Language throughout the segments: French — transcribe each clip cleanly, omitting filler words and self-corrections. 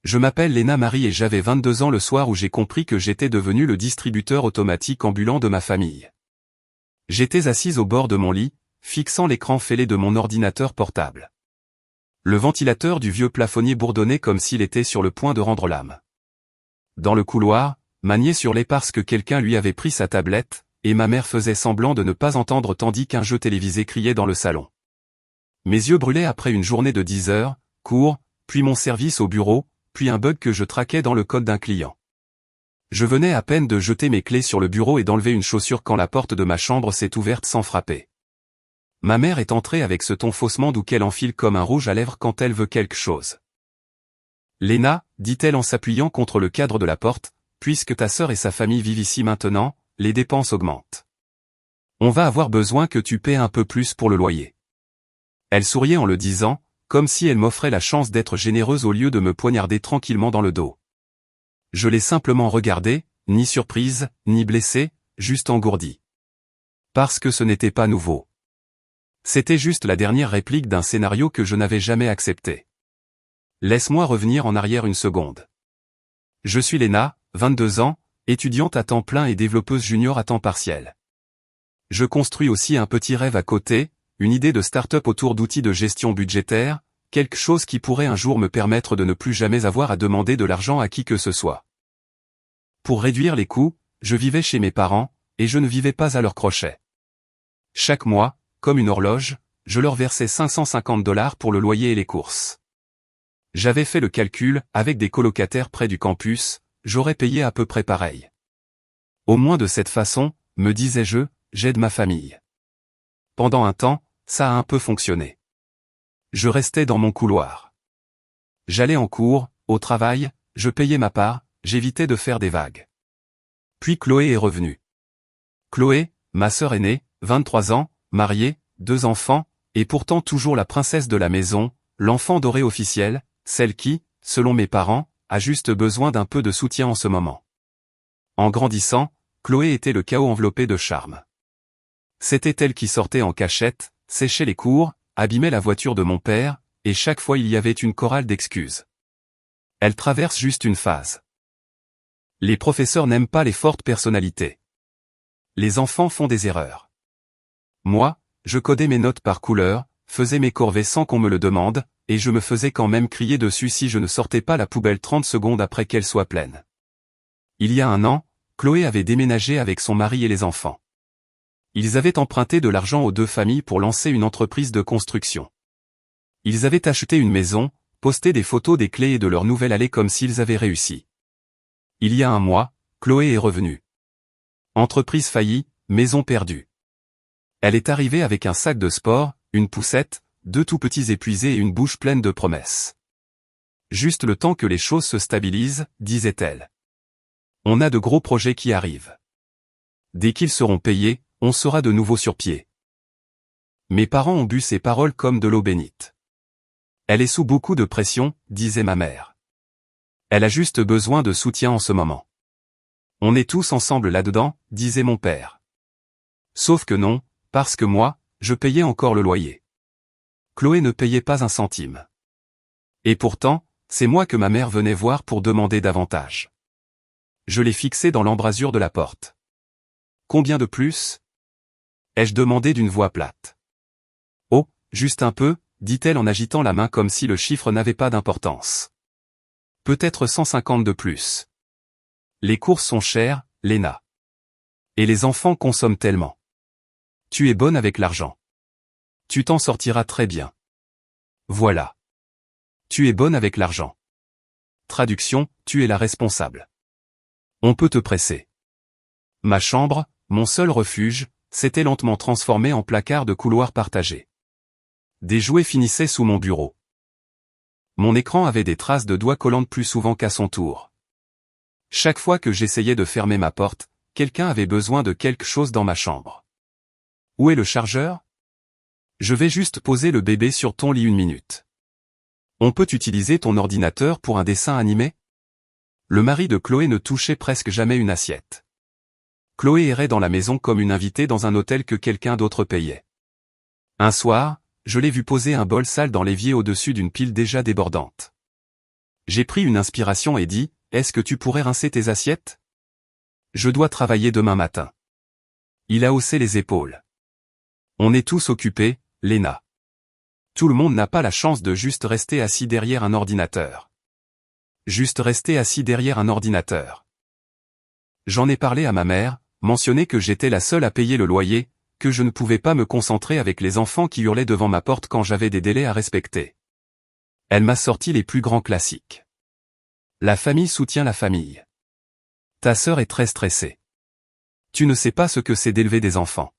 Je m'appelle Léna Marie et j'avais 22 ans le soir où j'ai compris que j'étais devenu le distributeur automatique ambulant de ma famille. J'étais assise au bord de mon lit, fixant l'écran fêlé de mon ordinateur portable. Le ventilateur du vieux plafonnier bourdonnait comme s'il était sur le point de rendre l'âme. Dans le couloir, manié sur l'est parce que quelqu'un lui avait pris sa tablette, et ma mère faisait semblant de ne pas entendre tandis qu'un jeu télévisé criait dans le salon. Mes yeux brûlaient après une journée de 10 heures, cours, puis mon service au bureau, puis un bug que je traquais dans le code d'un client. Je venais à peine de jeter mes clés sur le bureau et d'enlever une chaussure quand la porte de ma chambre s'est ouverte sans frapper. Ma mère est entrée avec ce ton faussement doux qu'elle enfile comme un rouge à lèvres quand elle veut quelque chose. « Léna, dit-elle en s'appuyant contre le cadre de la porte, puisque ta sœur et sa famille vivent ici maintenant, les dépenses augmentent. On va avoir besoin que tu paies un peu plus pour le loyer. » Elle souriait en le disant, comme si elle m'offrait la chance d'être généreuse au lieu de me poignarder tranquillement dans le dos. Je l'ai simplement regardée, ni surprise, ni blessée, juste engourdie. Parce que ce n'était pas nouveau. C'était juste la dernière réplique d'un scénario que je n'avais jamais accepté. Laisse-moi revenir en arrière une seconde. Je suis Léna, 22 ans, étudiante à temps plein et développeuse junior à temps partiel. Je construis aussi un petit rêve à côté, une idée de start-up autour d'outils de gestion budgétaire, quelque chose qui pourrait un jour me permettre de ne plus jamais avoir à demander de l'argent à qui que ce soit. Pour réduire les coûts, je vivais chez mes parents, et je ne vivais pas à leur crochet. Chaque mois, comme une horloge, je leur versais $550 pour le loyer et les courses. J'avais fait le calcul, avec des colocataires près du campus, j'aurais payé à peu près pareil. Au moins de cette façon, me disais-je, j'aide ma famille. Pendant un temps, ça a un peu fonctionné. Je restais dans mon couloir. J'allais en cours, au travail, je payais ma part, j'évitais de faire des vagues. Puis Chloé est revenue. Chloé, ma sœur aînée, 23 ans, mariée, 2 enfants, et pourtant toujours la princesse de la maison, l'enfant doré officiel, celle qui, selon mes parents, a juste besoin d'un peu de soutien en ce moment. En grandissant, Chloé était le chaos enveloppé de charme. C'était elle qui sortait en cachette, séchait les cours, abîmait la voiture de mon père, et chaque fois il y avait une chorale d'excuses. Elle traverse juste une phase. Les professeurs n'aiment pas les fortes personnalités. Les enfants font des erreurs. Moi, je codais mes notes par couleur, faisais mes corvées sans qu'on me le demande, et je me faisais quand même crier dessus si je ne sortais pas la poubelle 30 secondes après qu'elle soit pleine. Il y a 1 an, Chloé avait déménagé avec son mari et les enfants. Ils avaient emprunté de l'argent aux 2 familles pour lancer une entreprise de construction. Ils avaient acheté une maison, posté des photos des clés et de leur nouvelle allée comme s'ils avaient réussi. Il y a 1 mois, Chloé est revenue. Entreprise faillie, maison perdue. Elle est arrivée avec un sac de sport, une poussette, 2 tout petits épuisés et une bouche pleine de promesses. Juste le temps que les choses se stabilisent, disait-elle. On a de gros projets qui arrivent. Dès qu'ils seront payés, on sera de nouveau sur pied. Mes parents ont bu ces paroles comme de l'eau bénite. Elle est sous beaucoup de pression, disait ma mère. Elle a juste besoin de soutien en ce moment. On est tous ensemble là-dedans, disait mon père. Sauf que non, parce que moi, je payais encore le loyer. Chloé ne payait pas un centime. Et pourtant, c'est moi que ma mère venait voir pour demander davantage. Je l'ai fixé dans l'embrasure de la porte. Combien de plus ? Ai-je demandé d'une voix plate. Oh, juste un peu, dit-elle en agitant la main comme si le chiffre n'avait pas d'importance. Peut-être 150 de plus. Les courses sont chères, Léna. Et les enfants consomment tellement. Tu es bonne avec l'argent. Tu t'en sortiras très bien. Voilà. Tu es bonne avec l'argent. Traduction, tu es la responsable. On peut te presser. Ma chambre, mon seul refuge, s'était lentement transformée en placard de couloir partagé. Des jouets finissaient sous mon bureau. Mon écran avait des traces de doigts collantes plus souvent qu'à son tour. Chaque fois que j'essayais de fermer ma porte, quelqu'un avait besoin de quelque chose dans ma chambre. Où est le chargeur ? Je vais juste poser le bébé sur ton lit 1 minute. On peut utiliser ton ordinateur pour un dessin animé ? Le mari de Chloé ne touchait presque jamais une assiette. Chloé errait dans la maison comme une invitée dans un hôtel que quelqu'un d'autre payait. Un soir, je l'ai vue poser un bol sale dans l'évier au-dessus d'une pile déjà débordante. J'ai pris une inspiration et dit, est-ce que tu pourrais rincer tes assiettes? Je dois travailler demain matin. Il a haussé les épaules. On est tous occupés, Léna. Tout le monde n'a pas la chance de juste rester assis derrière un ordinateur. Juste rester assis derrière un ordinateur. J'en ai parlé à ma mère, mentionné que j'étais la seule à payer le loyer, que je ne pouvais pas me concentrer avec les enfants qui hurlaient devant ma porte quand j'avais des délais à respecter. Elle m'a sorti les plus grands classiques. La famille soutient la famille. Ta sœur est très stressée. Tu ne sais pas ce que c'est d'élever des enfants.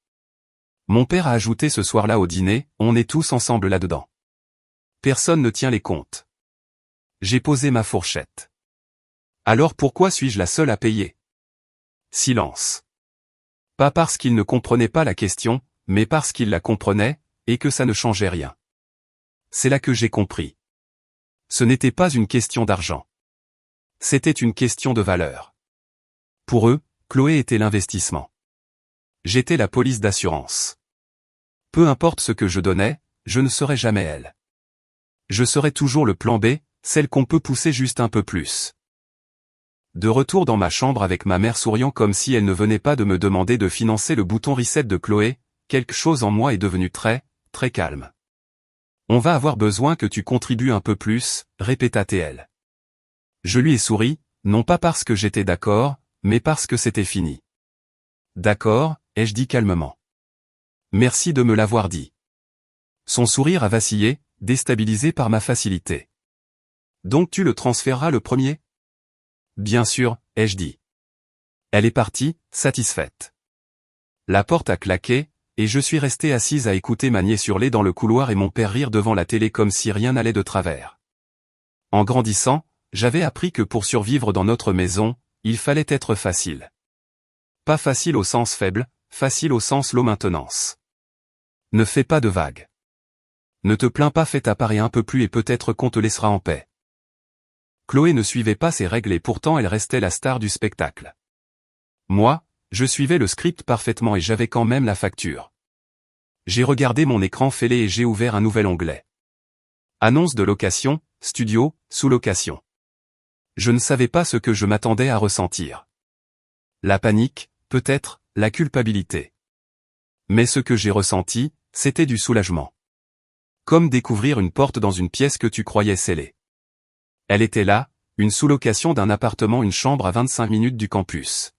Mon père a ajouté ce soir-là au dîner, on est tous ensemble là-dedans. Personne ne tient les comptes. J'ai posé ma fourchette. Alors pourquoi suis-je la seule à payer? Silence. Pas parce qu'il ne comprenait pas la question, mais parce qu'il la comprenait, et que ça ne changeait rien. C'est là que j'ai compris. Ce n'était pas une question d'argent. C'était une question de valeur. Pour eux, Chloé était l'investissement. J'étais la police d'assurance. Peu importe ce que je donnais, je ne serais jamais elle. Je serais toujours le plan B, celle qu'on peut pousser juste un peu plus. De retour dans ma chambre avec ma mère souriant comme si elle ne venait pas de me demander de financer le bouton reset de Chloé, quelque chose en moi est devenu très, très calme. On va avoir besoin que tu contribues un peu plus, répéta-t-elle. Je lui ai souri, non pas parce que j'étais d'accord, mais parce que c'était fini. D'accord, ai-je dit calmement. Merci de me l'avoir dit. Son sourire a vacillé, déstabilisé par ma facilité. Donc tu le transféreras le premier? Bien sûr, ai-je dit. Elle est partie, satisfaite. La porte a claqué, et je suis restée assise à écouter ma nièce hurler dans le couloir et mon père rire devant la télé comme si rien n'allait de travers. En grandissant, j'avais appris que pour survivre dans notre maison, il fallait être facile. Pas facile au sens faible, facile au sens low maintenance. Ne fais pas de vagues. Ne te plains pas, fais ta part et un peu plus et peut-être qu'on te laissera en paix. Chloé ne suivait pas ses règles et pourtant elle restait la star du spectacle. Moi, je suivais le script parfaitement et j'avais quand même la facture. J'ai regardé mon écran fêlé et j'ai ouvert un nouvel onglet. Annonce de location, studio, sous-location. Je ne savais pas ce que je m'attendais à ressentir. La panique, peut-être, la culpabilité. Mais ce que j'ai ressenti, c'était du soulagement. Comme découvrir une porte dans une pièce que tu croyais scellée. Elle était là, une sous-location d'un appartement, une chambre à 25 minutes du campus.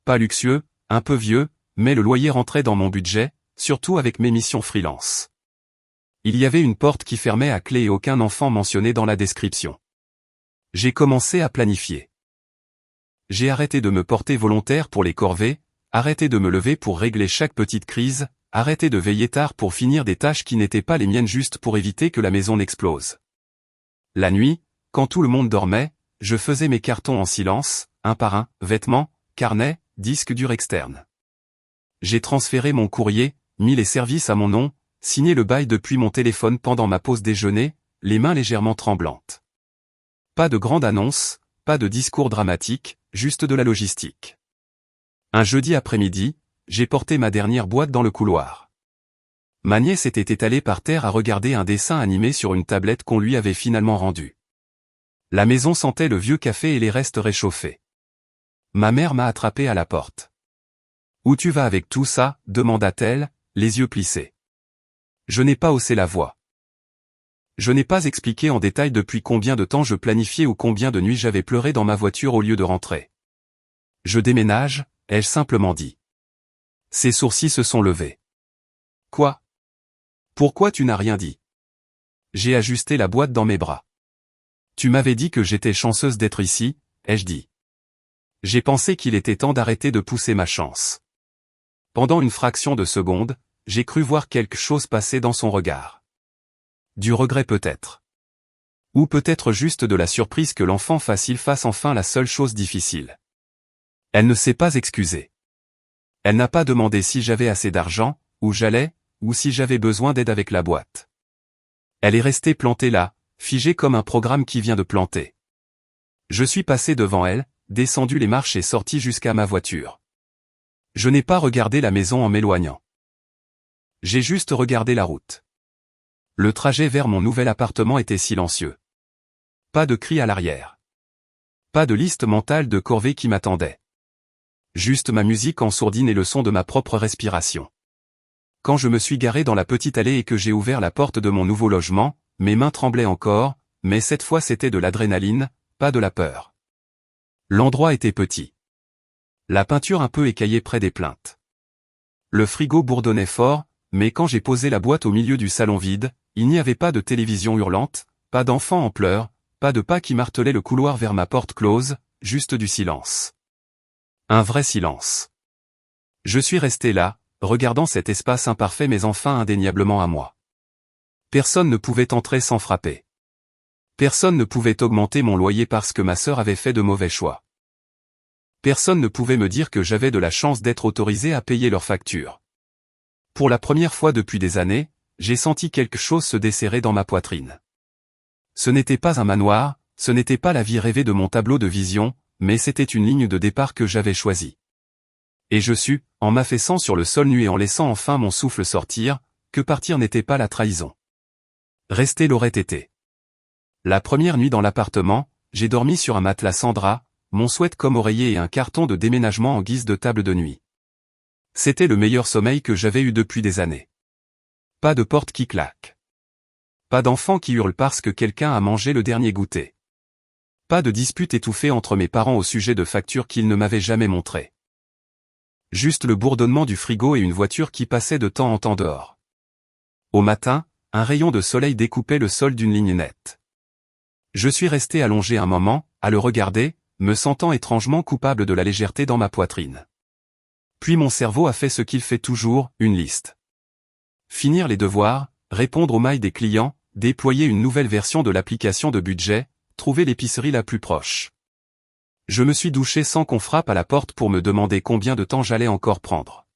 Pas luxueux, un peu vieux, mais le loyer rentrait dans mon budget, surtout avec mes missions freelance. Il y avait une porte qui fermait à clé et aucun enfant mentionné dans la description. J'ai commencé à planifier. J'ai arrêté de me porter volontaire pour les corvées, arrêté de me lever pour régler chaque petite crise, arrêté de veiller tard pour finir des tâches qui n'étaient pas les miennes juste pour éviter que la maison n'explose. La nuit, quand tout le monde dormait, je faisais mes cartons en silence, un par un, vêtements, carnets, disques durs externes. J'ai transféré mon courrier, mis les services à mon nom, signé le bail depuis mon téléphone pendant ma pause déjeuner, les mains légèrement tremblantes. Pas de grande annonce, pas de discours dramatique, juste de la logistique. Un jeudi après-midi, j'ai porté ma dernière boîte dans le couloir. Ma nièce était étalée par terre à regarder un dessin animé sur une tablette qu'on lui avait finalement rendue. La maison sentait le vieux café et les restes réchauffés. Ma mère m'a attrapé à la porte. « Où tu vas avec tout ça ?» demanda-t-elle, les yeux plissés. Je n'ai pas haussé la voix. Je n'ai pas expliqué en détail depuis combien de temps je planifiais ou combien de nuits j'avais pleuré dans ma voiture au lieu de rentrer. Je déménage, ai-je simplement dit. Ses sourcils se sont levés. Quoi? Pourquoi tu n'as rien dit? J'ai ajusté la boîte dans mes bras. Tu m'avais dit que j'étais chanceuse d'être ici, ai-je dit. J'ai pensé qu'il était temps d'arrêter de pousser ma chance. Pendant une fraction de seconde, j'ai cru voir quelque chose passer dans son regard. Du regret peut-être. Ou peut-être juste de la surprise que l'enfant facile fasse enfin la seule chose difficile. Elle ne s'est pas excusée. Elle n'a pas demandé si j'avais assez d'argent, où j'allais, ou si j'avais besoin d'aide avec la boîte. Elle est restée plantée là, figée comme un programme qui vient de planter. Je suis passé devant elle, descendu les marches et sorti jusqu'à ma voiture. Je n'ai pas regardé la maison en m'éloignant. J'ai juste regardé la route. Le trajet vers mon nouvel appartement était silencieux. Pas de cri à l'arrière. Pas de liste mentale de corvées qui m'attendait. Juste ma musique en sourdine et le son de ma propre respiration. Quand je me suis garé dans la petite allée et que j'ai ouvert la porte de mon nouveau logement, mes mains tremblaient encore, mais cette fois c'était de l'adrénaline, pas de la peur. L'endroit était petit. La peinture un peu écaillée près des plinthes. Le frigo bourdonnait fort, mais quand j'ai posé la boîte au milieu du salon vide, il n'y avait pas de télévision hurlante, pas d'enfants en pleurs, pas de pas qui martelaient le couloir vers ma porte close, juste du silence. Un vrai silence. Je suis resté là, regardant cet espace imparfait mais enfin indéniablement à moi. Personne ne pouvait entrer sans frapper. Personne ne pouvait augmenter mon loyer parce que ma sœur avait fait de mauvais choix. Personne ne pouvait me dire que j'avais de la chance d'être autorisé à payer leurs factures. Pour la première fois depuis des années, j'ai senti quelque chose se desserrer dans ma poitrine. Ce n'était pas un manoir, ce n'était pas la vie rêvée de mon tableau de vision, mais c'était une ligne de départ que j'avais choisie. Et je sus, en m'affaissant sur le sol nu et en laissant enfin mon souffle sortir, que partir n'était pas la trahison. Rester l'aurait été. La première nuit dans l'appartement, j'ai dormi sur un matelas sans drap, mon sweat comme oreiller et un carton de déménagement en guise de table de nuit. C'était le meilleur sommeil que j'avais eu depuis des années. Pas de porte qui claque. Pas d'enfant qui hurle parce que quelqu'un a mangé le dernier goûter. Pas de dispute étouffée entre mes parents au sujet de factures qu'ils ne m'avaient jamais montrées. Juste le bourdonnement du frigo et une voiture qui passait de temps en temps dehors. Au matin, un rayon de soleil découpait le sol d'une ligne nette. Je suis resté allongé un moment, à le regarder, me sentant étrangement coupable de la légèreté dans ma poitrine. Puis mon cerveau a fait ce qu'il fait toujours, une liste. Finir les devoirs, répondre aux mails des clients, déployer une nouvelle version de l'application de budget, trouver l'épicerie la plus proche. Je me suis douché sans qu'on frappe à la porte pour me demander combien de temps j'allais encore prendre.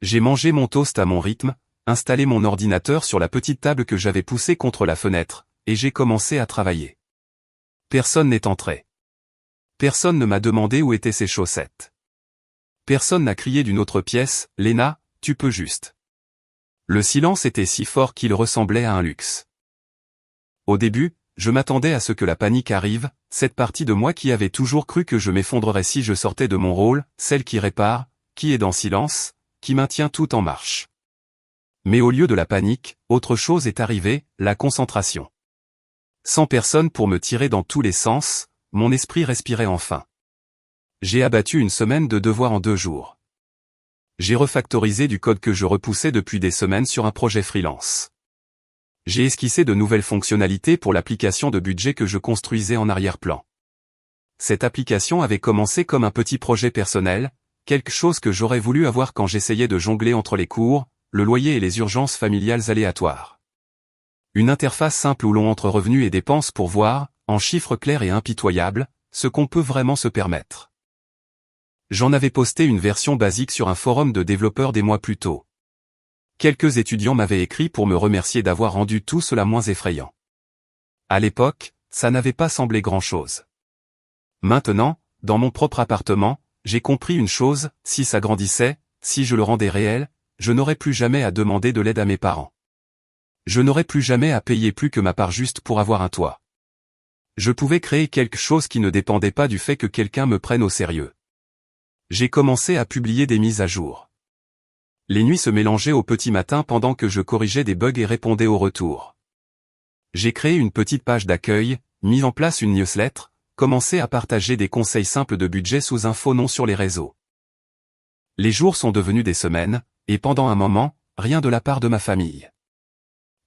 J'ai mangé mon toast à mon rythme, installé mon ordinateur sur la petite table que j'avais poussée contre la fenêtre, et j'ai commencé à travailler. Personne n'est entré. Personne ne m'a demandé où étaient ses chaussettes. Personne n'a crié d'une autre pièce, « Léna, tu peux juste ». Le silence était si fort qu'il ressemblait à un luxe. Au début, je m'attendais à ce que la panique arrive, cette partie de moi qui avait toujours cru que je m'effondrerais si je sortais de mon rôle, celle qui répare, qui est dans silence, qui maintient tout en marche. Mais au lieu de la panique, autre chose est arrivée, la concentration. Sans personne pour me tirer dans tous les sens, mon esprit respirait enfin. J'ai abattu une semaine de devoirs en 2 jours. J'ai refactorisé du code que je repoussais depuis des semaines sur un projet freelance. J'ai esquissé de nouvelles fonctionnalités pour l'application de budget que je construisais en arrière-plan. Cette application avait commencé comme un petit projet personnel, quelque chose que j'aurais voulu avoir quand j'essayais de jongler entre les cours, le loyer et les urgences familiales aléatoires. Une interface simple où l'on entre revenus et dépenses pour voir, en chiffres clairs et impitoyables, ce qu'on peut vraiment se permettre. J'en avais posté une version basique sur un forum de développeurs des mois plus tôt. Quelques étudiants m'avaient écrit pour me remercier d'avoir rendu tout cela moins effrayant. À l'époque, ça n'avait pas semblé grand-chose. Maintenant, dans mon propre appartement, j'ai compris une chose, si ça grandissait, si je le rendais réel, je n'aurais plus jamais à demander de l'aide à mes parents. Je n'aurais plus jamais à payer plus que ma part juste pour avoir un toit. Je pouvais créer quelque chose qui ne dépendait pas du fait que quelqu'un me prenne au sérieux. J'ai commencé à publier des mises à jour. Les nuits se mélangeaient au petit matin pendant que je corrigeais des bugs et répondais aux retours. J'ai créé une petite page d'accueil, mis en place une newsletter, commencé à partager des conseils simples de budget sous un faux nom sur les réseaux. Les jours sont devenus des semaines, et pendant un moment, rien de la part de ma famille.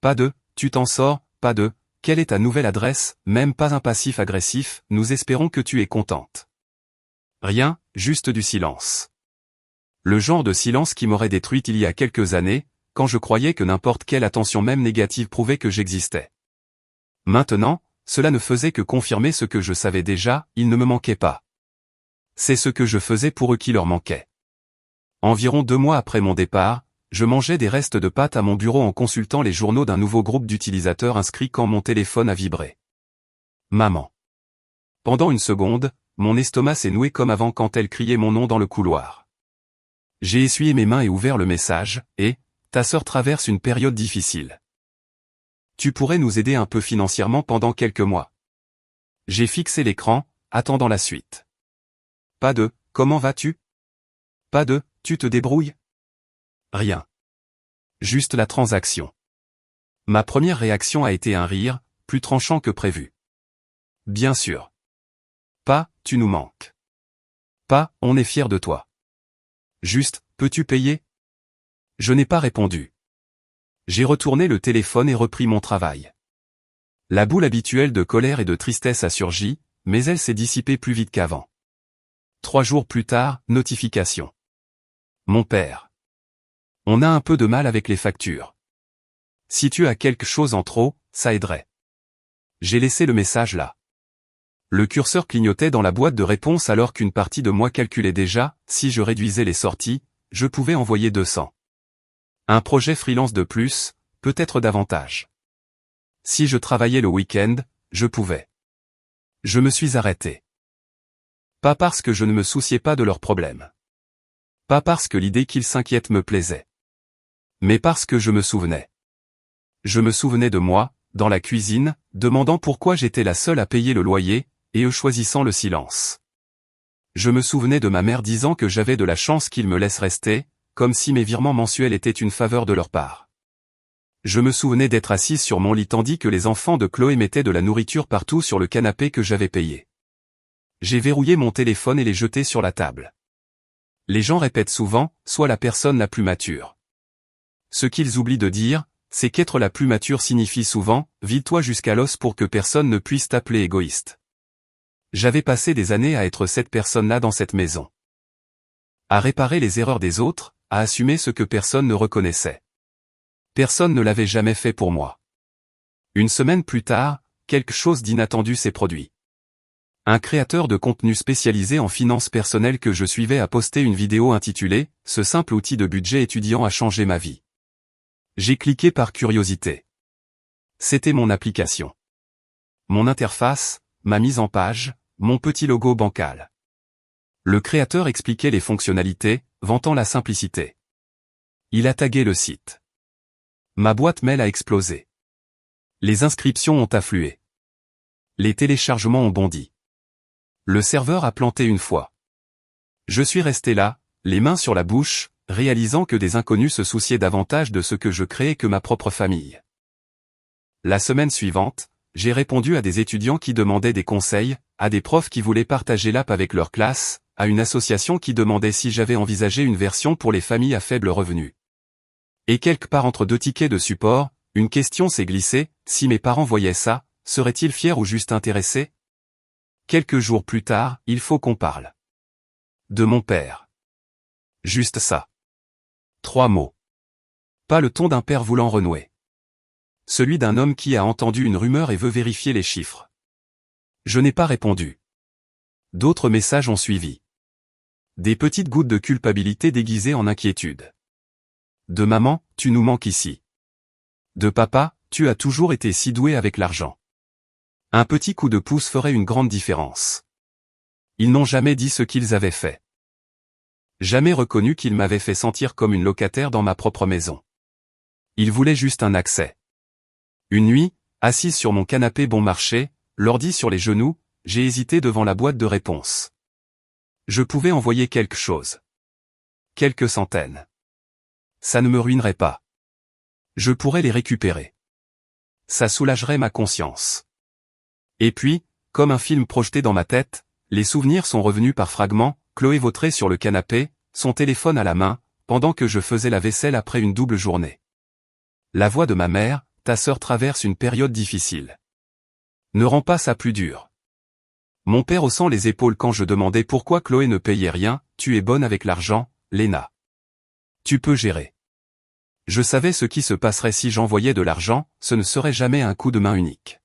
Pas de « tu t'en sors », pas de « quelle est ta nouvelle adresse », même pas un passif agressif « nous espérons que tu es contente ». Rien, juste du silence. Le genre de silence qui m'aurait détruite il y a quelques années, quand je croyais que n'importe quelle attention même négative prouvait que j'existais. Maintenant, cela ne faisait que confirmer ce que je savais déjà, il ne me manquait pas. C'est ce que je faisais pour eux qui leur manquait. Environ 2 mois après mon départ, je mangeais des restes de pâtes à mon bureau en consultant les journaux d'un nouveau groupe d'utilisateurs inscrits quand mon téléphone a vibré. Maman. Pendant une seconde, mon estomac s'est noué comme avant quand elle criait mon nom dans le couloir. J'ai essuyé mes mains et ouvert le message, et « ta sœur traverse une période difficile. Tu pourrais nous aider un peu financièrement pendant quelques mois. J'ai fixé l'écran, attendant la suite. Pas de « Comment vas-tu » Pas de « Tu te débrouilles » Rien. Juste la transaction. Ma première réaction a été un rire, plus tranchant que prévu. Bien sûr. Pas « Tu nous manques ». Pas « On est fiers de toi ». Juste « Peux-tu payer » Je n'ai pas répondu. J'ai retourné le téléphone et repris mon travail. La boule habituelle de colère et de tristesse a surgi, mais elle s'est dissipée plus vite qu'avant. 3 jours plus tard, notification. Mon père. On a un peu de mal avec les factures. Si tu as quelque chose en trop, ça aiderait. J'ai laissé le message là. Le curseur clignotait dans la boîte de réponse alors qu'une partie de moi calculait déjà, si je réduisais les sorties, je pouvais envoyer 200. Un projet freelance de plus, peut-être davantage. Si je travaillais le week-end, je pouvais. Je me suis arrêté. Pas parce que je ne me souciais pas de leurs problèmes. Pas parce que l'idée qu'ils s'inquiètent me plaisait. Mais parce que je me souvenais. Je me souvenais de moi, dans la cuisine, demandant pourquoi j'étais la seule à payer le loyer, et eux choisissant le silence. Je me souvenais de ma mère disant que j'avais de la chance qu'ils me laissent rester, comme si mes virements mensuels étaient une faveur de leur part. Je me souvenais d'être assise sur mon lit tandis que les enfants de Chloé mettaient de la nourriture partout sur le canapé que j'avais payé. J'ai verrouillé mon téléphone et l'ai jeté sur la table. Les gens répètent souvent, sois la personne la plus mature. Ce qu'ils oublient de dire, c'est qu'être la plus mature signifie souvent, vide-toi jusqu'à l'os pour que personne ne puisse t'appeler égoïste. J'avais passé des années à être cette personne-là dans cette maison. À réparer les erreurs des autres, à assumer ce que personne ne reconnaissait. Personne ne l'avait jamais fait pour moi. Une semaine plus tard, quelque chose d'inattendu s'est produit. Un créateur de contenu spécialisé en finances personnelles que je suivais a posté une vidéo intitulée « Ce simple outil de budget étudiant a changé ma vie ». J'ai cliqué par curiosité. C'était mon application. Mon interface, ma mise en page, mon petit logo bancal. Le créateur expliquait les fonctionnalités, vantant la simplicité. Il a tagué le site. Ma boîte mail a explosé. Les inscriptions ont afflué. Les téléchargements ont bondi. Le serveur a planté une fois. Je suis resté là, les mains sur la bouche, réalisant que des inconnus se souciaient davantage de ce que je créais que ma propre famille. La semaine suivante, j'ai répondu à des étudiants qui demandaient des conseils, à des profs qui voulaient partager l'app avec leur classe, à une association qui demandait si j'avais envisagé une version pour les familles à faible revenu. Et quelque part entre 2 tickets de support, une question s'est glissée, si mes parents voyaient ça, seraient-ils fiers ou juste intéressés? Quelques jours plus tard, il faut qu'on parle. De mon père. Juste ça. 3 mots. Pas le ton d'un père voulant renouer. Celui d'un homme qui a entendu une rumeur et veut vérifier les chiffres. Je n'ai pas répondu. D'autres messages ont suivi. Des petites gouttes de culpabilité déguisées en inquiétude. De maman, tu nous manques ici. De papa, tu as toujours été si doué avec l'argent. Un petit coup de pouce ferait une grande différence. Ils n'ont jamais dit ce qu'ils avaient fait. Jamais reconnu qu'ils m'avaient fait sentir comme une locataire dans ma propre maison. Ils voulaient juste un accès. Une nuit, assise sur mon canapé bon marché, l'ordi sur les genoux, j'ai hésité devant la boîte de réponse. Je pouvais envoyer quelque chose. Quelques centaines. Ça ne me ruinerait pas. Je pourrais les récupérer. Ça soulagerait ma conscience. Et puis, comme un film projeté dans ma tête, les souvenirs sont revenus par fragments, Chloé vautrée sur le canapé, son téléphone à la main, pendant que je faisais la vaisselle après une double journée. La voix de ma mère, ta sœur traverse une période difficile. Ne rend pas ça plus dur. Mon père haussant les épaules quand je demandais pourquoi Chloé ne payait rien, tu es bonne avec l'argent, Léna. Tu peux gérer. Je savais ce qui se passerait si j'envoyais de l'argent, ce ne serait jamais un coup de main unique.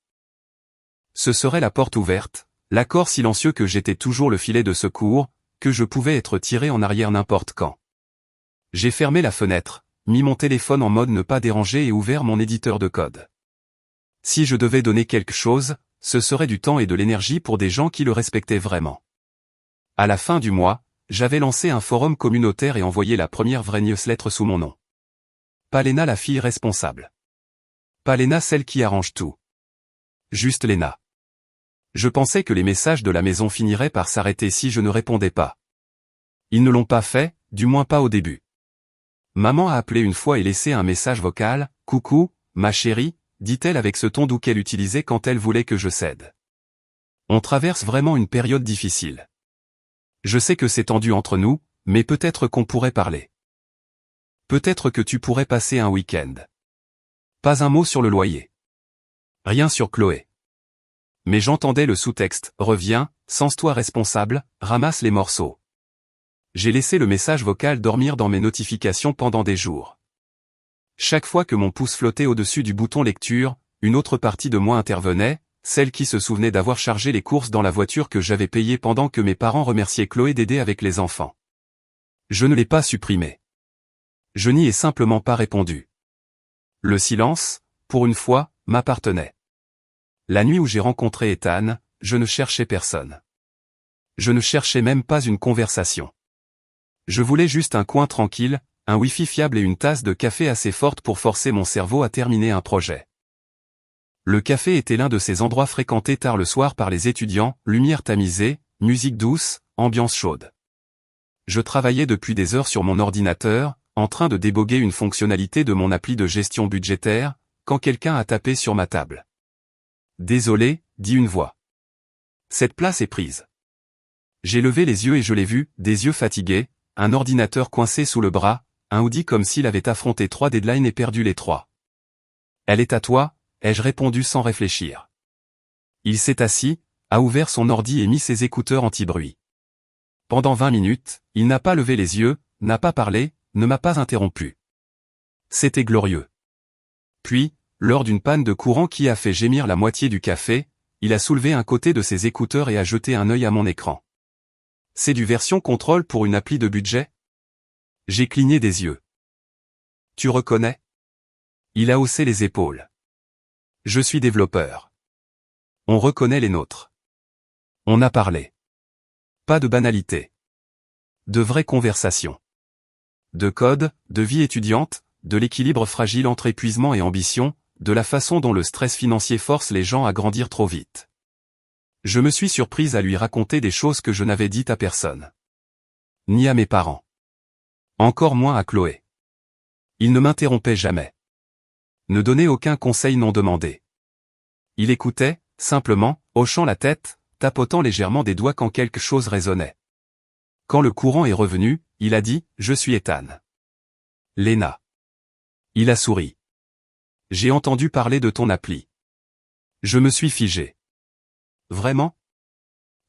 Ce serait la porte ouverte, l'accord silencieux que j'étais toujours le filet de secours, que je pouvais être tiré en arrière n'importe quand. J'ai fermé la fenêtre, mis mon téléphone en mode ne pas déranger et ouvert mon éditeur de code. Si je devais donner quelque chose, ce serait du temps et de l'énergie pour des gens qui le respectaient vraiment. À la fin du mois, j'avais lancé un forum communautaire et envoyé la première vraie newsletter sous mon nom. Pas Léna la fille responsable. Pas Léna celle qui arrange tout. Juste Léna. Je pensais que les messages de la maison finiraient par s'arrêter si je ne répondais pas. Ils ne l'ont pas fait, du moins pas au début. Maman a appelé une fois et laissé un message vocal, « Coucou, ma chérie », dit-elle avec ce ton doux qu'elle utilisait quand elle voulait que je cède. On traverse vraiment une période difficile. Je sais que c'est tendu entre nous, mais peut-être qu'on pourrait parler. Peut-être que tu pourrais passer un week-end. Pas un mot sur le loyer. Rien sur Chloé. Mais j'entendais le sous-texte, reviens, sens-toi responsable, ramasse les morceaux. J'ai laissé le message vocal dormir dans mes notifications pendant des jours. Chaque fois que mon pouce flottait au-dessus du bouton lecture, une autre partie de moi intervenait, celle qui se souvenait d'avoir chargé les courses dans la voiture que j'avais payée pendant que mes parents remerciaient Chloé d'aider avec les enfants. Je ne l'ai pas supprimé. Je n'y ai simplement pas répondu. Le silence, pour une fois, m'appartenait. La nuit où j'ai rencontré Ethan, je ne cherchais personne. Je ne cherchais même pas une conversation. Je voulais juste un coin tranquille, un wifi fiable et une tasse de café assez forte pour forcer mon cerveau à terminer un projet. Le café était l'un de ces endroits fréquentés tard le soir par les étudiants, lumière tamisée, musique douce, ambiance chaude. Je travaillais depuis des heures sur mon ordinateur, en train de déboguer une fonctionnalité de mon appli de gestion budgétaire, quand quelqu'un a tapé sur ma table. « Désolé », dit une voix. « Cette place est prise. » J'ai levé les yeux et je l'ai vu, des yeux fatigués, un ordinateur coincé sous le bras, un hoodie comme s'il avait affronté 3 deadlines et perdu les 3. « Elle est à toi », ai-je répondu sans réfléchir. Il s'est assis, a ouvert son ordi et mis ses écouteurs anti-bruit. Pendant 20 minutes, il n'a pas levé les yeux, n'a pas parlé, ne m'a pas interrompu. C'était glorieux. Puis, lors d'une panne de courant qui a fait gémir la moitié du café, il a soulevé un côté de ses écouteurs et a jeté un œil à mon écran. C'est du version contrôle pour une appli de budget? J'ai cligné des yeux. Tu reconnais? Il a haussé les épaules. Je suis développeur. On reconnaît les nôtres. On a parlé. Pas de banalité. De vraies conversations. De code, de vie étudiante, de l'équilibre fragile entre épuisement et ambition, de la façon dont le stress financier force les gens à grandir trop vite. Je me suis surprise à lui raconter des choses que je n'avais dites à personne. Ni à mes parents. Encore moins à Chloé. Il ne m'interrompait jamais. Ne donnait aucun conseil non demandé. Il écoutait, simplement, hochant la tête, tapotant légèrement des doigts quand quelque chose résonnait. Quand le courant est revenu, il a dit « Je suis Ethan. » Lena. Il a souri. J'ai entendu parler de ton appli. Je me suis figé. Vraiment?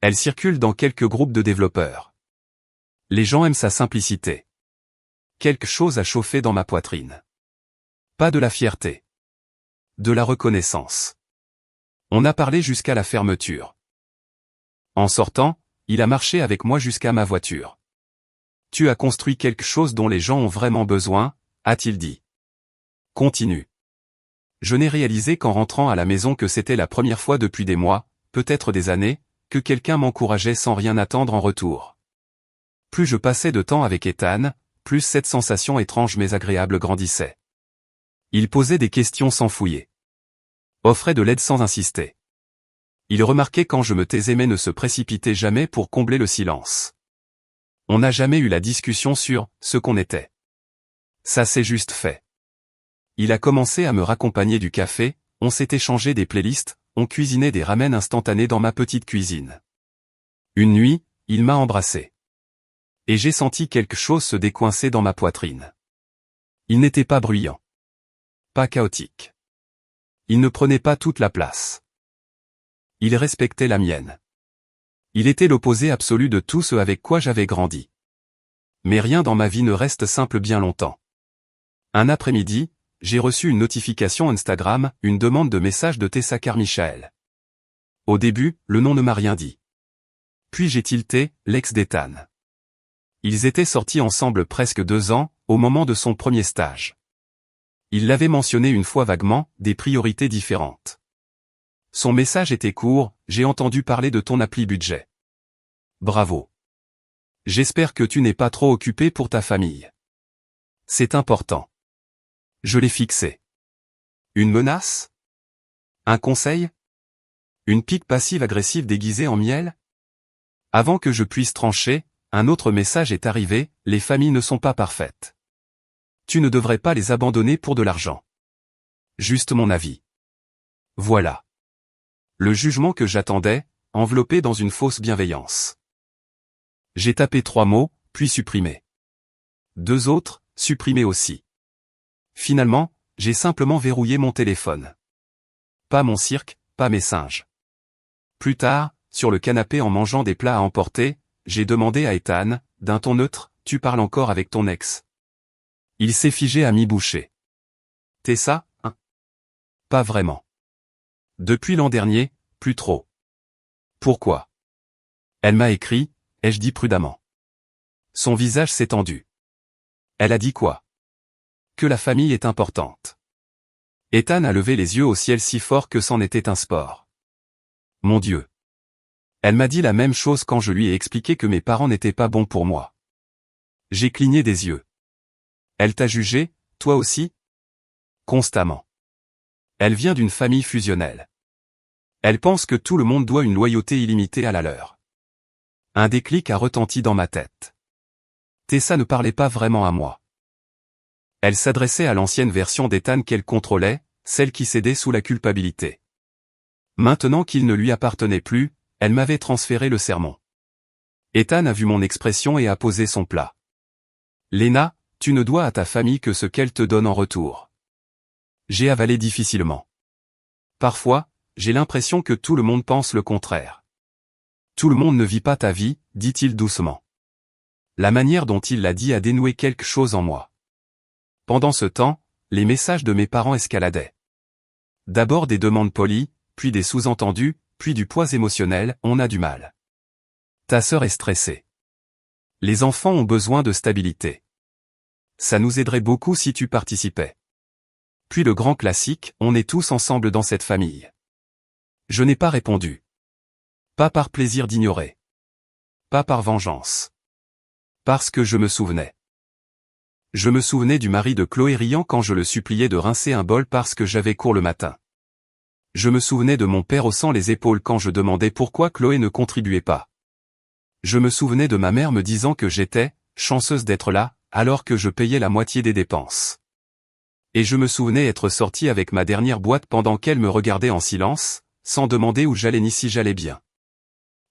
Elle circule dans quelques groupes de développeurs. Les gens aiment sa simplicité. Quelque chose a chauffé dans ma poitrine. Pas de la fierté. De la reconnaissance. On a parlé jusqu'à la fermeture. En sortant, il a marché avec moi jusqu'à ma voiture. Tu as construit quelque chose dont les gens ont vraiment besoin, a-t-il dit. Continue. Je n'ai réalisé qu'en rentrant à la maison que c'était la première fois depuis des mois, peut-être des années, que quelqu'un m'encourageait sans rien attendre en retour. Plus je passais de temps avec Ethan, plus cette sensation étrange mais agréable grandissait. Il posait des questions sans fouiller. Offrait de l'aide sans insister. Il remarquait quand je me taisais mais ne se précipitait jamais pour combler le silence. On n'a jamais eu la discussion sur ce qu'on était. Ça s'est juste fait. Il a commencé à me raccompagner du café, on s'est échangé des playlists, on cuisinait des ramen instantanés dans ma petite cuisine. Une nuit, il m'a embrassé. Et j'ai senti quelque chose se décoincer dans ma poitrine. Il n'était pas bruyant. Pas chaotique. Il ne prenait pas toute la place. Il respectait la mienne. Il était l'opposé absolu de tout ce avec quoi j'avais grandi. Mais rien dans ma vie ne reste simple bien longtemps. Un après-midi, j'ai reçu une notification Instagram, une demande de message de Tessa Carmichael. Au début, le nom ne m'a rien dit. Puis j'ai tilté, l'ex d'Ethan. Ils étaient sortis ensemble presque 2 ans, au moment de son premier stage. Il l'avait mentionné une fois vaguement, des priorités différentes. Son message était court, j'ai entendu parler de ton appli budget. Bravo. J'espère que tu n'es pas trop occupé pour ta famille. C'est important. Je l'ai fixé. Une menace? Un conseil? Une pique passive-agressive déguisée en miel? Avant que je puisse trancher, un autre message est arrivé, les familles ne sont pas parfaites. Tu ne devrais pas les abandonner pour de l'argent. Juste mon avis. Voilà. Le jugement que j'attendais, enveloppé dans une fausse bienveillance. J'ai tapé 3 mots, puis supprimé. 2 autres, supprimés aussi. Finalement, j'ai simplement verrouillé mon téléphone. Pas mon cirque, pas mes singes. Plus tard, sur le canapé en mangeant des plats à emporter, j'ai demandé à Ethan, d'un ton neutre, « Tu parles encore avec ton ex ?» Il s'est figé à mi-bouchée. « T'es ça, hein ?»« Pas vraiment. Depuis l'an dernier, plus trop. »« Pourquoi ?» Elle m'a écrit, ai-je dit prudemment. Son visage s'est tendu. Elle a dit quoi? Que la famille est importante. Ethan a levé les yeux au ciel si fort que c'en était un sport. Mon Dieu. Elle m'a dit la même chose quand je lui ai expliqué que mes parents n'étaient pas bons pour moi. J'ai cligné des yeux. Elle t'a jugé, toi aussi? Constamment. Elle vient d'une famille fusionnelle. Elle pense que tout le monde doit une loyauté illimitée à la leur. Un déclic a retenti dans ma tête. Tessa ne parlait pas vraiment à moi. Elle s'adressait à l'ancienne version d'Ethan qu'elle contrôlait, celle qui cédait sous la culpabilité. Maintenant qu'il ne lui appartenait plus, elle m'avait transféré le sermon. Ethan a vu mon expression et a posé son plat. Lena, tu ne dois à ta famille que ce qu'elle te donne en retour. J'ai avalé difficilement. Parfois, j'ai l'impression que tout le monde pense le contraire. Tout le monde ne vit pas ta vie, dit-il doucement. La manière dont il l'a dit a dénoué quelque chose en moi. Pendant ce temps, les messages de mes parents escaladaient. D'abord des demandes polies, puis des sous-entendus, puis du poids émotionnel, on a du mal. Ta sœur est stressée. Les enfants ont besoin de stabilité. Ça nous aiderait beaucoup si tu participais. Puis le grand classique, on est tous ensemble dans cette famille. Je n'ai pas répondu. Pas par plaisir d'ignorer. Pas par vengeance. Parce que je me souvenais. Je me souvenais du mari de Chloé riant quand je le suppliais de rincer un bol parce que j'avais cours le matin. Je me souvenais de mon père haussant les épaules quand je demandais pourquoi Chloé ne contribuait pas. Je me souvenais de ma mère me disant que j'étais chanceuse d'être là, alors que je payais la moitié des dépenses. Et je me souvenais être sorti avec ma dernière boîte pendant qu'elle me regardait en silence, sans demander où j'allais ni si j'allais bien.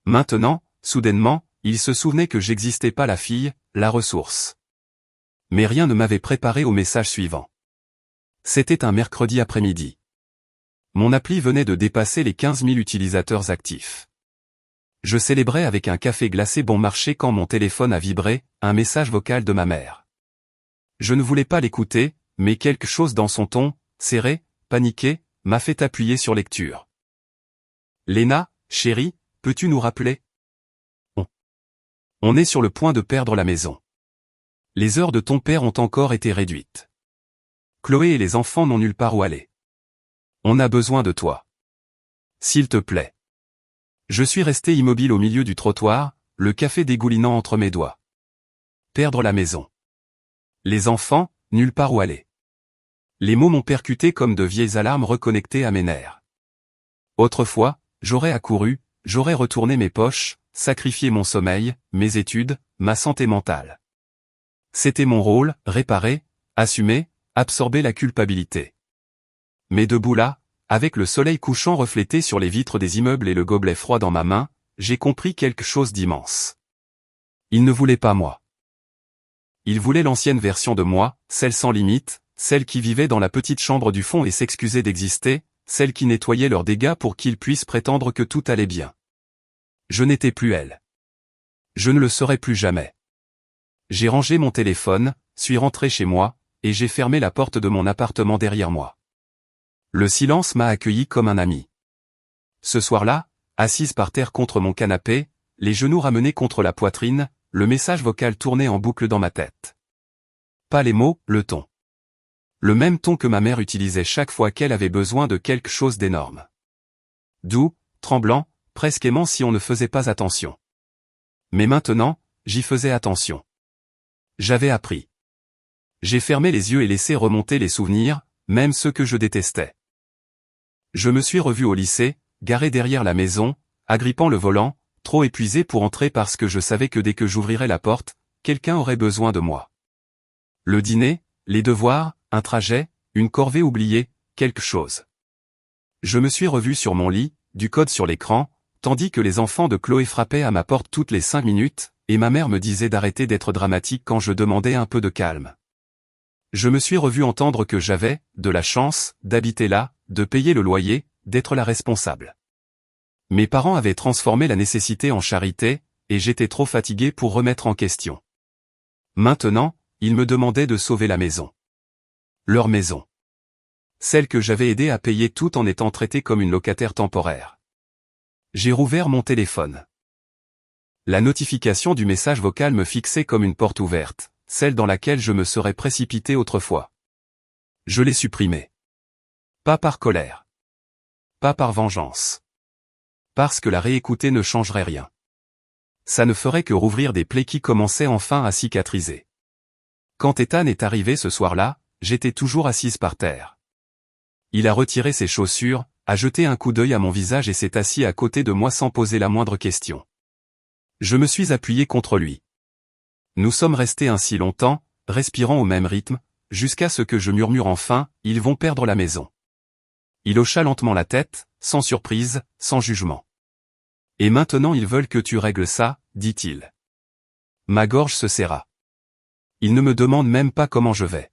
Maintenant, soudainement, il se souvenait que j'existais pas la fille, la ressource. Mais rien ne m'avait préparé au message suivant. C'était un mercredi après-midi. Mon appli venait de dépasser les 15 000 utilisateurs actifs. Je célébrais avec un café glacé bon marché quand mon téléphone a vibré, un message vocal de ma mère. Je ne voulais pas l'écouter, mais quelque chose dans son ton, serré, paniqué, m'a fait appuyer sur lecture. Lena, chérie, peux-tu nous rappeler? On est sur le point de perdre la maison. Les heures de ton père ont encore été réduites. Chloé et les enfants n'ont nulle part où aller. On a besoin de toi. S'il te plaît. Je suis resté immobile au milieu du trottoir, le café dégoulinant entre mes doigts. Perdre la maison. Les enfants, nulle part où aller. Les mots m'ont percuté comme de vieilles alarmes reconnectées à mes nerfs. Autrefois, j'aurais accouru, j'aurais retourné mes poches, sacrifié mon sommeil, mes études, ma santé mentale. C'était mon rôle, réparer, assumer, absorber la culpabilité. Mais debout là, avec le soleil couchant reflété sur les vitres des immeubles et le gobelet froid dans ma main, j'ai compris quelque chose d'immense. Il ne voulait pas moi. Il voulait l'ancienne version de moi, celle sans limite, celle qui vivait dans la petite chambre du fond et s'excusait d'exister, celle qui nettoyait leurs dégâts pour qu'ils puissent prétendre que tout allait bien. Je n'étais plus elle. Je ne le serai plus jamais. J'ai rangé mon téléphone, suis rentré chez moi, et j'ai fermé la porte de mon appartement derrière moi. Le silence m'a accueilli comme un ami. Ce soir-là, assise par terre contre mon canapé, les genoux ramenés contre la poitrine, le message vocal tournait en boucle dans ma tête. Pas les mots, le ton. Le même ton que ma mère utilisait chaque fois qu'elle avait besoin de quelque chose d'énorme. Doux, tremblant, presque aimant si on ne faisait pas attention. Mais maintenant, j'y faisais attention. J'avais appris. J'ai fermé les yeux et laissé remonter les souvenirs, même ceux que je détestais. Je me suis revu au lycée, garé derrière la maison, agrippant le volant, trop épuisé pour entrer parce que je savais que dès que j'ouvrirais la porte, quelqu'un aurait besoin de moi. Le dîner, les devoirs, un trajet, une corvée oubliée, quelque chose. Je me suis revu sur mon lit, du code sur l'écran, tandis que les enfants de Chloé frappaient à ma porte toutes les 5 minutes, et ma mère me disait d'arrêter d'être dramatique quand je demandais un peu de calme. Je me suis revu entendre que j'avais, de la chance, d'habiter là, de payer le loyer, d'être la responsable. Mes parents avaient transformé la nécessité en charité, et j'étais trop fatigué pour remettre en question. Maintenant, ils me demandaient de sauver la maison. Leur maison. Celle que j'avais aidé à payer tout en étant traité comme une locataire temporaire. J'ai rouvert mon téléphone. La notification du message vocal me fixait comme une porte ouverte, celle dans laquelle je me serais précipité autrefois. Je l'ai supprimée. Pas par colère. Pas par vengeance. Parce que la réécouter ne changerait rien. Ça ne ferait que rouvrir des plaies qui commençaient enfin à cicatriser. Quand Ethan est arrivé ce soir-là, j'étais toujours assise par terre. Il a retiré ses chaussures, a jeté un coup d'œil à mon visage et s'est assis à côté de moi sans poser la moindre question. Je me suis appuyé contre lui. Nous sommes restés ainsi longtemps, respirant au même rythme, jusqu'à ce que je murmure enfin, ils vont perdre la maison. Il hocha lentement la tête, sans surprise, sans jugement. Et maintenant ils veulent que tu règles ça, dit-il. Ma gorge se serra. Ils ne me demandent même pas comment je vais.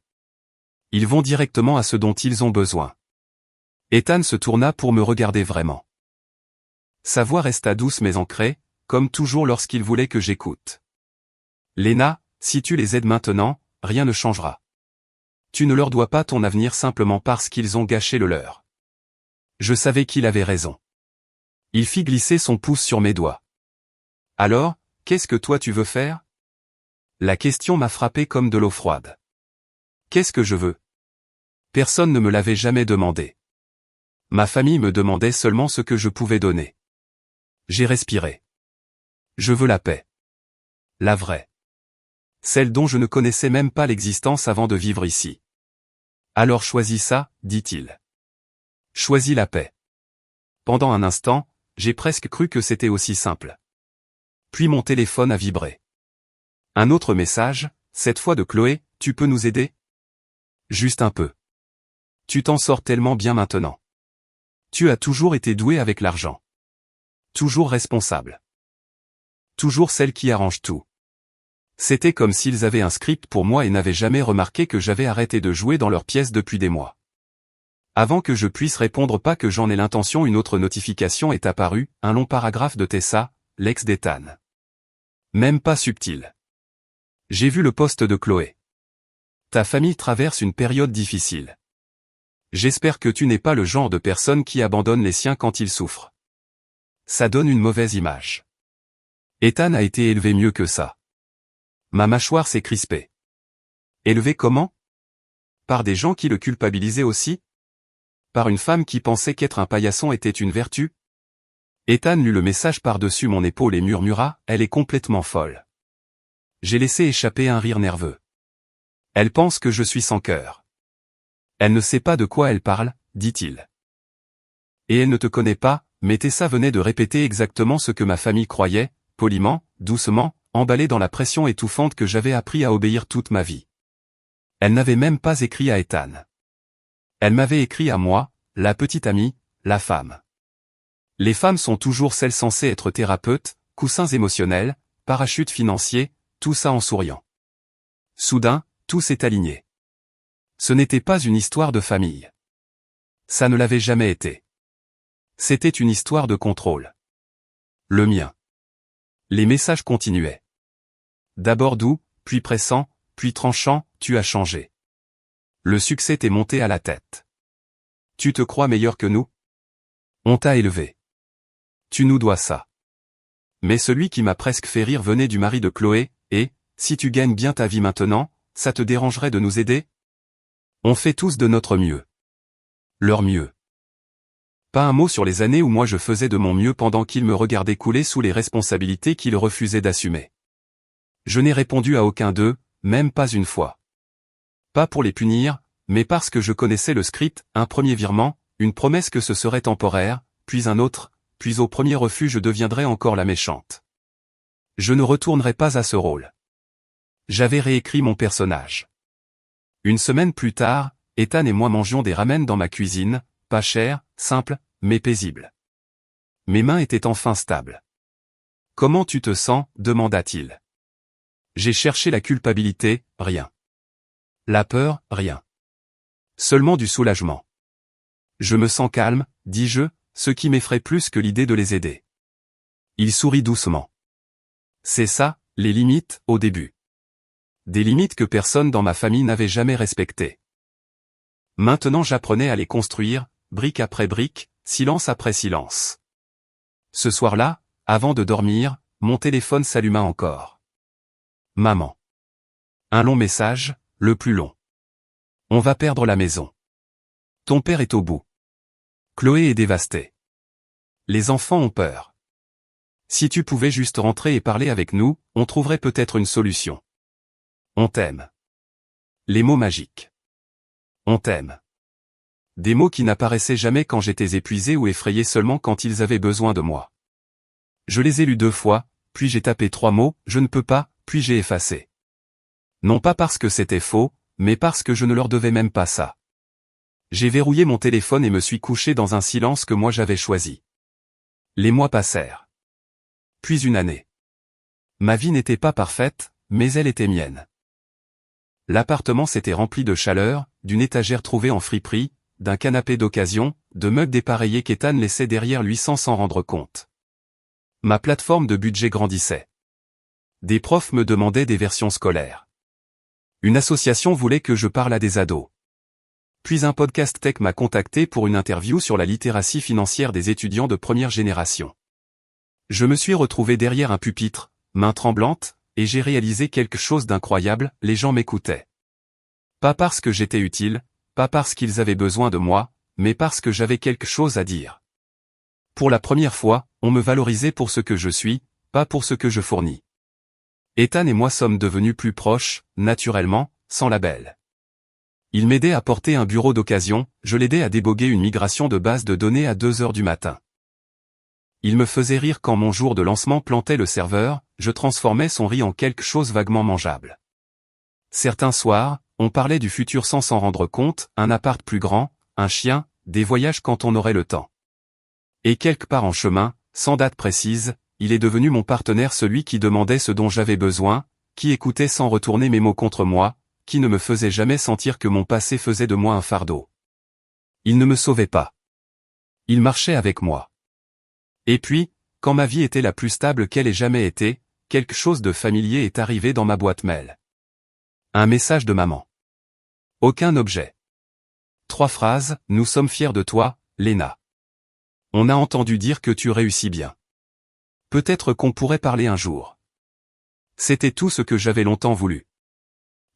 Ils vont directement à ce dont ils ont besoin. Ethan se tourna pour me regarder vraiment. Sa voix resta douce mais ancrée, comme toujours lorsqu'il voulait que j'écoute. Lena, si tu les aides maintenant, rien ne changera. Tu ne leur dois pas ton avenir simplement parce qu'ils ont gâché le leur. Je savais qu'il avait raison. Il fit glisser son pouce sur mes doigts. Alors, qu'est-ce que toi tu veux faire? La question m'a frappé comme de l'eau froide. Qu'est-ce que je veux? Personne ne me l'avait jamais demandé. Ma famille me demandait seulement ce que je pouvais donner. J'ai respiré. Je veux la paix. La vraie. Celle dont je ne connaissais même pas l'existence avant de vivre ici. Alors choisis ça, dit-il. Choisis la paix. Pendant un instant, j'ai presque cru que c'était aussi simple. Puis mon téléphone a vibré. Un autre message, cette fois de Chloé, tu peux nous aider? Juste un peu. Tu t'en sors tellement bien maintenant. Tu as toujours été douée avec l'argent. Toujours responsable. Toujours celle qui arrange tout. C'était comme s'ils avaient un script pour moi et n'avaient jamais remarqué que j'avais arrêté de jouer dans leur pièce depuis des mois. Avant que je puisse répondre pas que j'en ai l'intention, une autre notification est apparue, un long paragraphe de Tessa, l'ex d'Ethan. Même pas subtil. J'ai vu le post de Chloé. Ta famille traverse une période difficile. J'espère que tu n'es pas le genre de personne qui abandonne les siens quand ils souffrent. Ça donne une mauvaise image. Ethan a été élevé mieux que ça. Ma mâchoire s'est crispée. Élevé comment? Par des gens qui le culpabilisaient aussi? Par une femme qui pensait qu'être un paillasson était une vertu? Ethan lut le message par-dessus mon épaule et murmura, elle est complètement folle. J'ai laissé échapper un rire nerveux. Elle pense que je suis sans cœur. Elle ne sait pas de quoi elle parle, dit-il. Et elle ne te connaît pas, mais Tessa venait de répéter exactement ce que ma famille croyait, poliment, doucement, emballée dans la pression étouffante que j'avais appris à obéir toute ma vie. Elle n'avait même pas écrit à Ethan. Elle m'avait écrit à moi, la petite amie, la femme. Les femmes sont toujours celles censées être thérapeutes, coussins émotionnels, parachutes financiers, tout ça en souriant. Soudain, tout s'est aligné. Ce n'était pas une histoire de famille. Ça ne l'avait jamais été. C'était une histoire de contrôle. Le mien. Les messages continuaient. D'abord doux, puis pressant, puis tranchant, tu as changé. Le succès t'est monté à la tête. Tu te crois meilleur que nous? On t'a élevé. Tu nous dois ça. Mais celui qui m'a presque fait rire venait du mari de Chloé, et, si tu gagnes bien ta vie maintenant, ça te dérangerait de nous aider? On fait tous de notre mieux. Leur mieux. Pas un mot sur les années où moi je faisais de mon mieux pendant qu'ils me regardaient couler sous les responsabilités qu'ils refusaient d'assumer. Je n'ai répondu à aucun d'eux, même pas une fois. Pas pour les punir, mais parce que je connaissais le script, un premier virement, une promesse que ce serait temporaire, puis un autre, puis au premier refus je deviendrais encore la méchante. Je ne retournerai pas à ce rôle. J'avais réécrit mon personnage. Une semaine plus tard, Ethan et moi mangions des ramen dans ma cuisine, pas cher, simple, mais paisible. Mes mains étaient enfin stables. « Comment tu te sens ?» demanda-t-il. J'ai cherché la culpabilité, rien. La peur, rien. Seulement du soulagement. Je me sens calme, dis-je, ce qui m'effraie plus que l'idée de les aider. Il sourit doucement. C'est ça, les limites, au début. Des limites que personne dans ma famille n'avait jamais respectées. Maintenant j'apprenais à les construire, brique après brique, silence après silence. Ce soir-là, avant de dormir, mon téléphone s'alluma encore. Maman. Un long message, le plus long. On va perdre la maison. Ton père est au bout. Chloé est dévastée. Les enfants ont peur. Si tu pouvais juste rentrer et parler avec nous, on trouverait peut-être une solution. On t'aime. Les mots magiques. On t'aime. Des mots qui n'apparaissaient jamais quand j'étais épuisé ou effrayé, seulement quand ils avaient besoin de moi. Je les ai lus 2 fois, puis j'ai tapé 3 mots, je ne peux pas, puis j'ai effacé. Non pas parce que c'était faux, mais parce que je ne leur devais même pas ça. J'ai verrouillé mon téléphone et me suis couché dans un silence que moi j'avais choisi. Les mois passèrent. Puis une année. Ma vie n'était pas parfaite, mais elle était mienne. L'appartement s'était rempli de chaleur, d'une étagère trouvée en friperie, d'un canapé d'occasion, de meubles dépareillés qu'Ethan laissait derrière lui sans s'en rendre compte. Ma plateforme de budget grandissait. Des profs me demandaient des versions scolaires. Une association voulait que je parle à des ados. Puis un podcast tech m'a contacté pour une interview sur la littératie financière des étudiants de première génération. Je me suis retrouvé derrière un pupitre, main tremblante, et j'ai réalisé quelque chose d'incroyable, les gens m'écoutaient. Pas parce que j'étais utile, pas parce qu'ils avaient besoin de moi, mais parce que j'avais quelque chose à dire. Pour la première fois, on me valorisait pour ce que je suis, pas pour ce que je fournis. Ethan et moi sommes devenus plus proches, naturellement, sans label. Il m'aidait à porter un bureau d'occasion, je l'aidais à déboguer une migration de base de données à 2 heures du matin. Il me faisait rire quand mon jour de lancement plantait le serveur, je transformais son riz en quelque chose vaguement mangeable. Certains soirs, on parlait du futur sans s'en rendre compte, un appart plus grand, un chien, des voyages quand on aurait le temps. Et quelque part en chemin, sans date précise, il est devenu mon partenaire, celui qui demandait ce dont j'avais besoin, qui écoutait sans retourner mes mots contre moi, qui ne me faisait jamais sentir que mon passé faisait de moi un fardeau. Il ne me sauvait pas. Il marchait avec moi. Et puis, quand ma vie était la plus stable qu'elle ait jamais été, quelque chose de familier est arrivé dans ma boîte mail. Un message de maman. Aucun objet. 3 phrases, nous sommes fiers de toi, Léna. On a entendu dire que tu réussis bien. Peut-être qu'on pourrait parler un jour. C'était tout ce que j'avais longtemps voulu.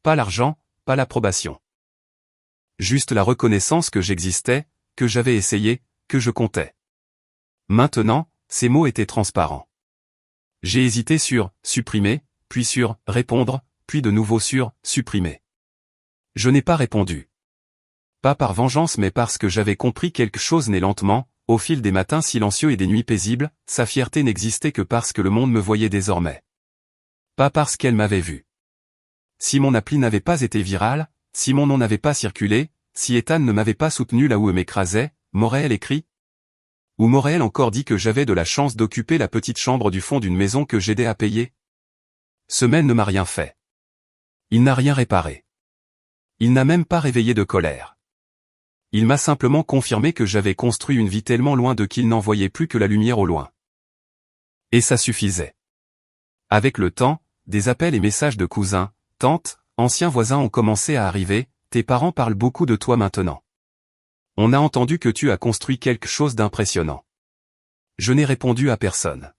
Pas l'argent, pas l'approbation. Juste la reconnaissance que j'existais, que j'avais essayé, que je comptais. Maintenant, ces mots étaient transparents. J'ai hésité sur « supprimer », puis sur « répondre », puis de nouveau sur « supprimer ». Je n'ai pas répondu. Pas par vengeance mais parce que j'avais compris quelque chose né lentement, au fil des matins silencieux et des nuits paisibles, sa fierté n'existait que parce que le monde me voyait désormais. Pas parce qu'elle m'avait vu. Si mon appli n'avait pas été virale, si mon nom n'avait pas circulé, si Ethan ne m'avait pas soutenu là où elle m'écrasait, m'aurait-elle écrit ? Ou m'aurait-elle encore dit que j'avais de la chance d'occuper la petite chambre du fond d'une maison que j'aidais à payer ? Ce mail ne m'a rien fait. Il n'a rien réparé. Il n'a même pas réveillé de colère. Il m'a simplement confirmé que j'avais construit une vie tellement loin de qu'il n'en voyait plus que la lumière au loin. Et ça suffisait. Avec le temps, des appels et messages de cousins, tantes, anciens voisins ont commencé à arriver, tes parents parlent beaucoup de toi maintenant. On a entendu que tu as construit quelque chose d'impressionnant. Je n'ai répondu à personne.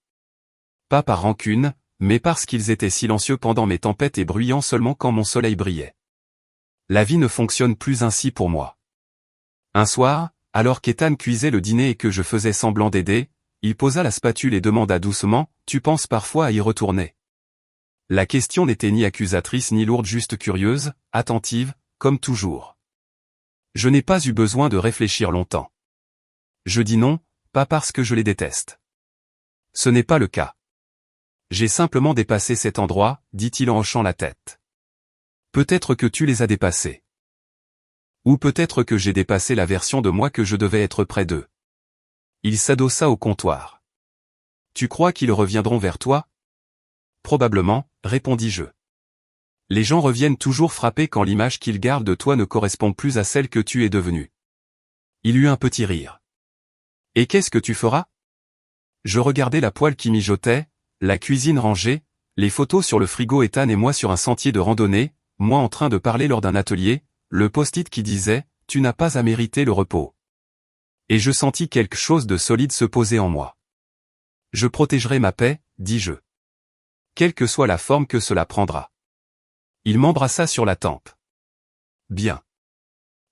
Pas par rancune, mais parce qu'ils étaient silencieux pendant mes tempêtes et bruyants seulement quand mon soleil brillait. La vie ne fonctionne plus ainsi pour moi. Un soir, alors qu'Ethan cuisait le dîner et que je faisais semblant d'aider, il posa la spatule et demanda doucement, « Tu penses parfois à y retourner ?» La question n'était ni accusatrice ni lourde, juste curieuse, attentive, comme toujours. Je n'ai pas eu besoin de réfléchir longtemps. Je dis non, pas parce que je les déteste. Ce n'est pas le cas. J'ai simplement dépassé cet endroit, dit-il en hochant la tête. Peut-être que tu les as dépassés. Ou peut-être que j'ai dépassé la version de moi que je devais être près d'eux. Il s'adossa au comptoir. Tu crois qu'ils reviendront vers toi? Probablement, répondis-je. Les gens reviennent toujours frappés quand l'image qu'ils gardent de toi ne correspond plus à celle que tu es devenue. Il eut un petit rire. Et qu'est-ce que tu feras? Je regardais la poêle qui mijotait, la cuisine rangée, les photos sur le frigo Ethan et moi sur un sentier de randonnée, moi en train de parler lors d'un atelier, le post-it qui disait « Tu n'as pas à mériter le repos ». Et je sentis quelque chose de solide se poser en moi. Je protégerai ma paix, dis-je. Quelle que soit la forme que cela prendra. Il m'embrassa sur la tempe. Bien.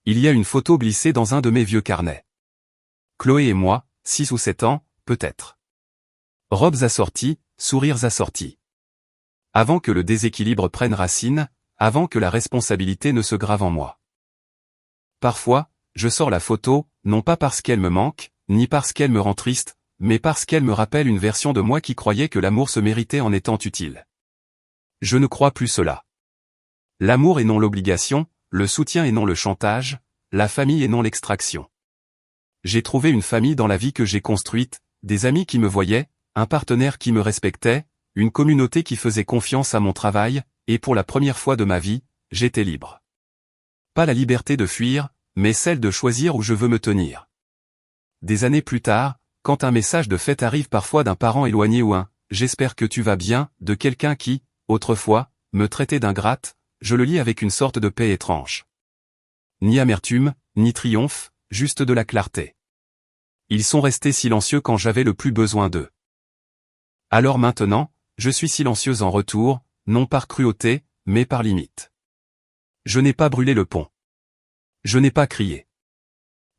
Il y a une photo glissée dans un de mes vieux carnets. Chloé et moi, 6 ou 7 ans, peut-être. Robes assorties, sourires assortis. Avant que le déséquilibre prenne racine, avant que la responsabilité ne se grave en moi. Parfois, je sors la photo, non pas parce qu'elle me manque, ni parce qu'elle me rend triste, mais parce qu'elle me rappelle une version de moi qui croyait que l'amour se méritait en étant utile. Je ne crois plus cela. L'amour et non l'obligation, le soutien et non le chantage, la famille et non l'extraction. J'ai trouvé une famille dans la vie que j'ai construite, des amis qui me voyaient, un partenaire qui me respectait, une communauté qui faisait confiance à mon travail, et pour la première fois de ma vie, j'étais libre. Pas la liberté de fuir, mais celle de choisir où je veux me tenir. Des années plus tard, quand un message de fête arrive parfois d'un parent éloigné ou un « j'espère que tu vas bien » de quelqu'un qui, autrefois, me traitait d'ingrate, je le lis avec une sorte de paix étrange. Ni amertume, ni triomphe, juste de la clarté. Ils sont restés silencieux quand j'avais le plus besoin d'eux. Alors maintenant, je suis silencieuse en retour, non par cruauté, mais par limite. Je n'ai pas brûlé le pont. Je n'ai pas crié.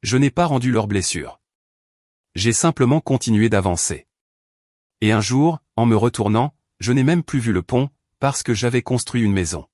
Je n'ai pas rendu leurs blessures. J'ai simplement continué d'avancer. Et un jour, en me retournant, je n'ai même plus vu le pont, parce que j'avais construit une maison.